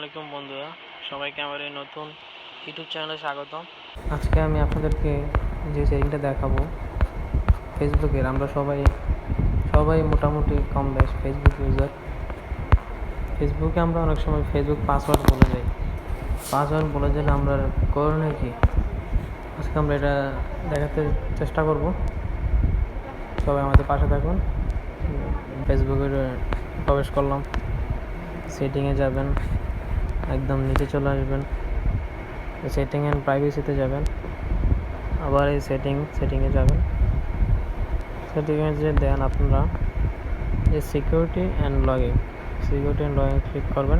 আলাইকুম বন্ধুরা, সবাইকে আমার এই নতুন ইউটিউব চ্যানেলে স্বাগতম। আজকে আমি আপনাদেরকে যে সেটিংটা দেখাবো ফেসবুকের, আমরা সবাই মোটামুটি কম বেশ ফেসবুক ইউজার। ফেসবুকে আমরা অনেক সময় ফেসবুক পাসওয়ার্ড বলে যাই আমরা করণীয় কি, আজকে আমরা এটা দেখাতে চেষ্টা করব। সবাই আমাদের পাশে থাকুন। ফেসবুকের প্রবেশ করলাম, সেটিংয়ে যাবেন, একদম নিচে চলে আসবেন, সেটিং অ্যান্ড প্রাইভেসিতে যাবেন, আবার এই সেটিংয়ে যাবেন। সেটিংয়ে যে দেন আপনারা এই সিকিউরিটি অ্যান্ড লগিং ক্লিক করবেন,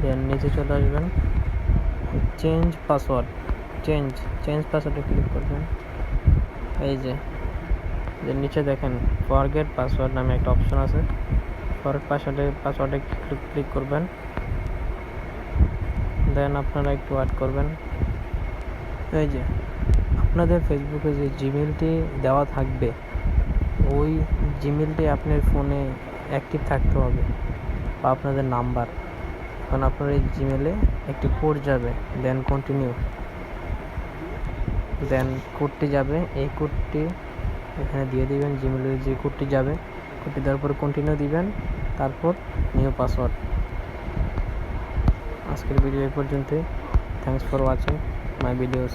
দেন নিচে চলে আসবেন, চেঞ্জ পাসওয়ার্ডে ক্লিক করবেন। এই যে নিচে দেখেন ফরগেট পাসওয়ার্ড নামে একটা অপশন আছে, ফরগেট পাসওয়ার্ডে ক্লিক করবেন। দেন আপনারা একটু ওয়েট করবেন। এই যে আপনাদের ফেসবুকে যে জিমেলটি দেওয়া থাকবে, ওই জিমেলটি আপনার ফোনে অ্যাক্টিভ থাকতে হবে, বা আপনাদের নাম্বার। এখন আপনার এই জিমেলে একটি কোড যাবে, দেন কন্টিনিউ, দেন কোডটি যাবে, এই কোডটি এখানে দিয়ে দিবেন। জিমেলের যে কোডটি যাবে, কোডটি দেওয়ার পর কন্টিনিউ দিবেন, তারপর নিউ পাসওয়ার্ড। আজকের ভিডিও এই পর্যন্তই। Thanks for watching my videos.